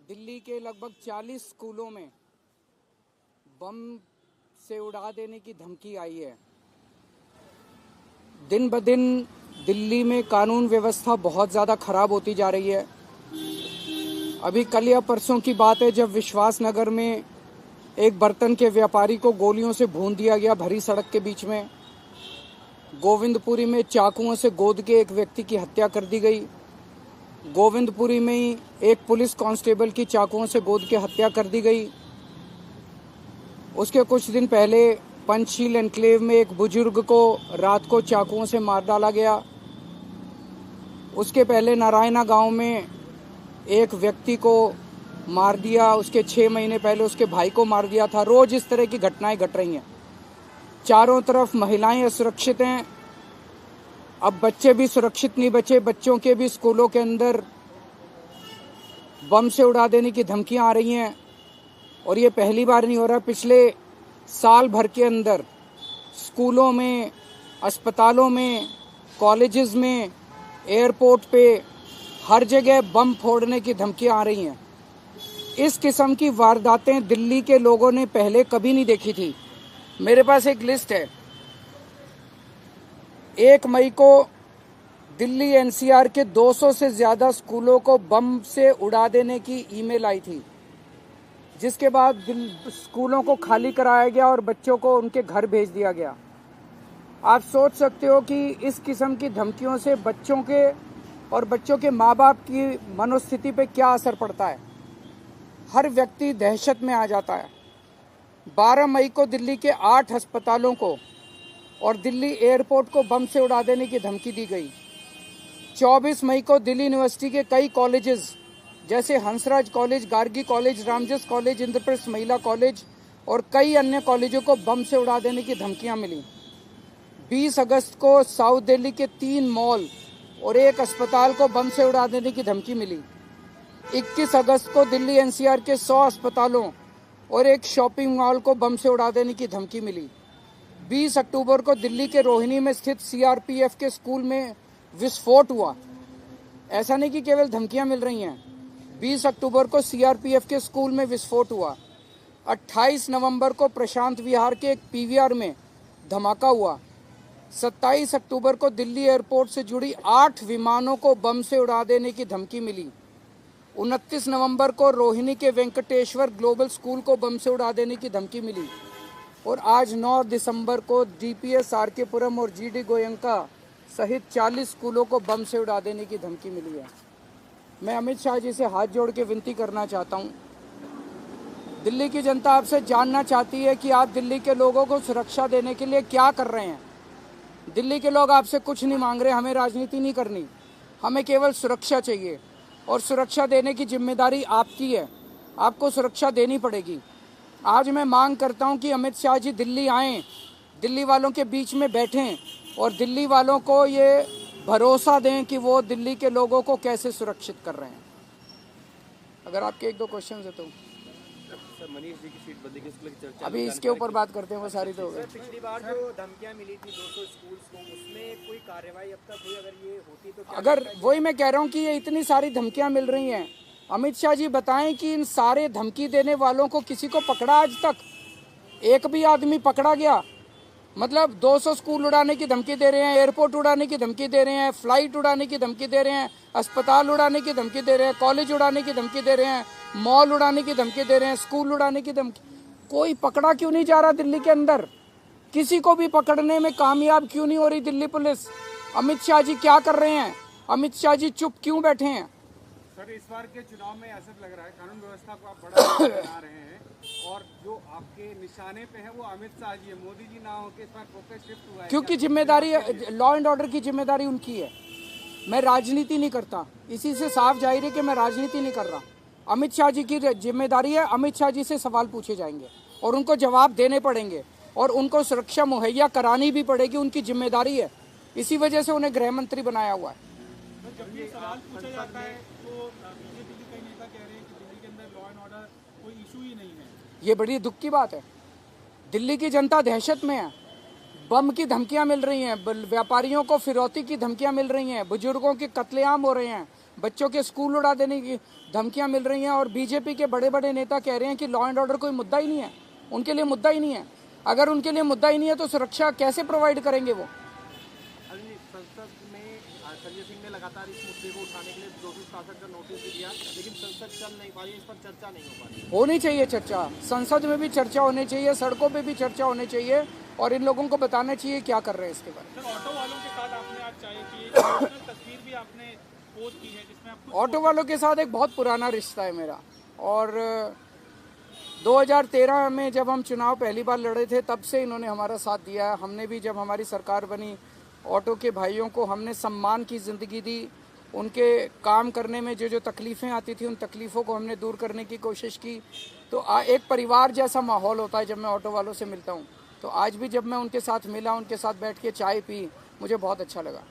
दिल्ली के लगभग 40 स्कूलों में बम से उड़ा देने की धमकी आई है। दिन ब दिन दिल्ली में कानून व्यवस्था बहुत ज़्यादा खराब होती जा रही है। अभी कल या परसों की बात है जब विश्वास नगर में एक बर्तन के व्यापारी को गोलियों से भून दिया गया भरी सड़क के बीच में। गोविंदपुरी में चाकुओं से गोद के एक व्यक्ति की हत्या कर दी गई। गोविंदपुरी में ही एक पुलिस कांस्टेबल की चाकुओं से गोद के हत्या कर दी गई। उसके कुछ दिन पहले पंचशील एनक्लेव में एक बुजुर्ग को रात को चाकुओं से मार डाला गया। उसके पहले नारायणा गांव में एक व्यक्ति को मार दिया। उसके 6 महीने पहले उसके भाई को मार दिया था। रोज इस तरह की घटनाएं घट रही हैं। चारों तरफ महिलाएं असुरक्षित हैं। अब बच्चे भी सुरक्षित नहीं बचे। बच्चों के भी स्कूलों के अंदर बम से उड़ा देने की धमकियां आ रही हैं। और ये पहली बार नहीं हो रहा। पिछले साल भर के अंदर स्कूलों में, अस्पतालों में, कॉलेजेस में, एयरपोर्ट पे हर जगह बम फोड़ने की धमकियां आ रही हैं। इस किस्म की वारदातें दिल्ली के लोगों ने पहले कभी नहीं देखी थी। मेरे पास एक लिस्ट है। 1 मई को दिल्ली एनसीआर के 200 से ज्यादा स्कूलों को बम से उड़ा देने की ईमेल आई थी, जिसके बाद स्कूलों को खाली कराया गया और बच्चों को उनके घर भेज दिया गया। आप सोच सकते हो कि इस किस्म की धमकियों से बच्चों के और बच्चों के माँ बाप की मनोस्थिति पे क्या असर पड़ता है। हर व्यक्ति दहशत में आ जाता है। 12 मई को दिल्ली के 8 अस्पतालों को और दिल्ली एयरपोर्ट को बम से उड़ा देने की धमकी दी गई। 24 मई को दिल्ली यूनिवर्सिटी के कई कॉलेजेस जैसे Hansraj college, Gargi college, Ramjas college, Indraprastha महिला कॉलेज और कई अन्य कॉलेजों को बम से उड़ा देने की धमकियां मिली। 20 अगस्त को साउथ दिल्ली के 3 मॉल और एक अस्पताल को बम से उड़ा देने की धमकी मिली। 21 अगस्त को दिल्ली एनसीआर के 100 अस्पतालों और एक शॉपिंग मॉल को बम से उड़ा देने की धमकी मिली। 20 अक्टूबर को दिल्ली के रोहिणी में स्थित सीआरपीएफ के स्कूल में विस्फोट हुआ। ऐसा नहीं कि केवल धमकियां मिल रही हैं। 20 अक्टूबर को सीआरपीएफ के स्कूल में विस्फोट हुआ। 28 नवंबर को प्रशांत विहार के एक पीवीआर में धमाका हुआ। 27 अक्टूबर को दिल्ली एयरपोर्ट से जुड़ी 8 विमानों को बम से उड़ा देने की धमकी मिली। 29 नवंबर को रोहिणी के वेंकटेश्वर ग्लोबल स्कूल को बम से उड़ा देने की धमकी मिली। और आज 9 दिसंबर को डीपीएस आरकेपुरम और जीडी गोयंका सहित 40 स्कूलों को बम से उड़ा देने की धमकी मिली है। मैं अमित शाह जी से हाथ जोड़ के विनती करना चाहता हूं। दिल्ली की जनता आपसे जानना चाहती है कि आप दिल्ली के लोगों को सुरक्षा देने के लिए क्या कर रहे हैं। दिल्ली के लोग आपसे कुछ नहीं मांग रहे। हमें राजनीति नहीं करनी, हमें केवल सुरक्षा चाहिए और सुरक्षा देने की जिम्मेदारी आपकी है। आपको सुरक्षा देनी पड़ेगी। आज मैं मांग करता हूं कि अमित शाह जी दिल्ली आएँ, दिल्ली वालों के बीच में बैठें और दिल्ली वालों को ये भरोसा दें कि वो दिल्ली के लोगों को कैसे सुरक्षित कर रहे हैं। अगर आपके 1-2 क्वेश्चन है तो सर, मनीष जी की सीट बदली की चर्चा अभी इसके ऊपर बात करते हैं। वो सारी तो सर, पिछली बार जो धमकियां मिली थी 200 स्कूल्स को, उसमें कोई कार्रवाई अब तक हुई? अगर ये होती तो क्या? अगर वही मैं कह रहा हूँ कि ये इतनी सारी धमकियां मिल रही हैं। अमित शाह जी बताएं कि इन सारे धमकी देने वालों को किसी को पकड़ा? आज तक एक भी आदमी पकड़ा गया? मतलब 200 स्कूल उड़ाने की धमकी दे रहे हैं, एयरपोर्ट उड़ाने की धमकी दे रहे हैं, फ्लाइट उड़ाने की धमकी दे रहे हैं, अस्पताल उड़ाने की धमकी दे रहे हैं, कॉलेज उड़ाने की धमकी दे रहे हैं, मॉल उड़ाने की धमकी दे रहे हैं, स्कूल उड़ाने की धमकी। कोई पकड़ा क्यों नहीं जा रहा दिल्ली के अंदर? किसी को भी पकड़ने में कामयाब क्यों नहीं हो रही दिल्ली पुलिस? अमित शाह जी क्या कर रहे हैं? अमित शाह जी चुप क्यों बैठे हैं? सर, इस बार के चुनाव में ऐसा लग रहा है कानून व्यवस्था को आप बड़ा बना रहे हैं और जो आपके निशाने पे है वो अमित शाह जी है। मोदी जी ना हो के इस बार फोकस शिफ्ट हुआ है। क्योंकि जिम्मेदारी, लॉ एंड ऑर्डर की जिम्मेदारी उनकी है। मैं राजनीति नहीं करता। इसी से साफ जाहिर है कि मैं राजनीति नहीं कर रहा। अमित शाह जी की जिम्मेदारी है। अमित शाह जी से सवाल पूछे जाएंगे और उनको जवाब देने पड़ेंगे और उनको सुरक्षा मुहैया करानी भी पड़ेगी। उनकी जिम्मेदारी है। इसी वजह से उन्हें गृह मंत्री बनाया हुआ है। जब ये सवाल पूछा जाता है तो बीजेपी के कई नेता कह रहे हैं कि दिल्ली के अंदर लॉ एंड ऑर्डर कोई इशू ही नहीं है। ये बड़ी दुख की बात है। दिल्ली की जनता दहशत में है। बम की धमकियां मिल रही हैं, व्यापारियों को फिरौती की धमकियां मिल रही हैं, बुजुर्गों के कत्लेआम हो रहे हैं, बच्चों के स्कूल उड़ा देने की धमकियां मिल रही हैं और बीजेपी के बड़े बड़े नेता कह रहे हैं कि लॉ एंड ऑर्डर कोई मुद्दा ही नहीं है, उनके लिए मुद्दा ही नहीं है। अगर उनके लिए मुद्दा ही नहीं है तो सुरक्षा कैसे प्रोवाइड करेंगे वो? संसद में संजय सिंह ने लगातार इस मुद्दे को उठाने के लिए 266 का नोटिस भी दिया, लेकिन संसद चल नहीं पा रही, इस पर चर्चा नहीं हो पा रही। होनी चाहिए चर्चा, संसद में भी चर्चा होनी चाहिए, सड़कों पे भी चर्चा होनी चाहिए और इन लोगों को बताना चाहिए क्या कर रहे हैं इसके बारे में। सर, ऑटो वालों के साथ आपने आज चाय की, इमोशनल तस्वीर भी आपने पोस्ट की है जिसमें आप ऑटो वालों के साथ एक बहुत पुराना रिश्ता है मेरा, और 2013 में जब हम चुनाव पहली बार लड़े थे तब से इन्होंने हमारा साथ दिया है। हमने भी जब हमारी सरकार बनी ऑटो के भाइयों को हमने सम्मान की ज़िंदगी दी, उनके काम करने में जो जो तकलीफ़ें आती थी उन तकलीफ़ों को हमने दूर करने की कोशिश की। तो एक परिवार जैसा माहौल होता है जब मैं ऑटो वालों से मिलता हूँ। तो आज भी जब मैं उनके साथ मिला, उनके साथ बैठ के चाय पी, मुझे बहुत अच्छा लगा।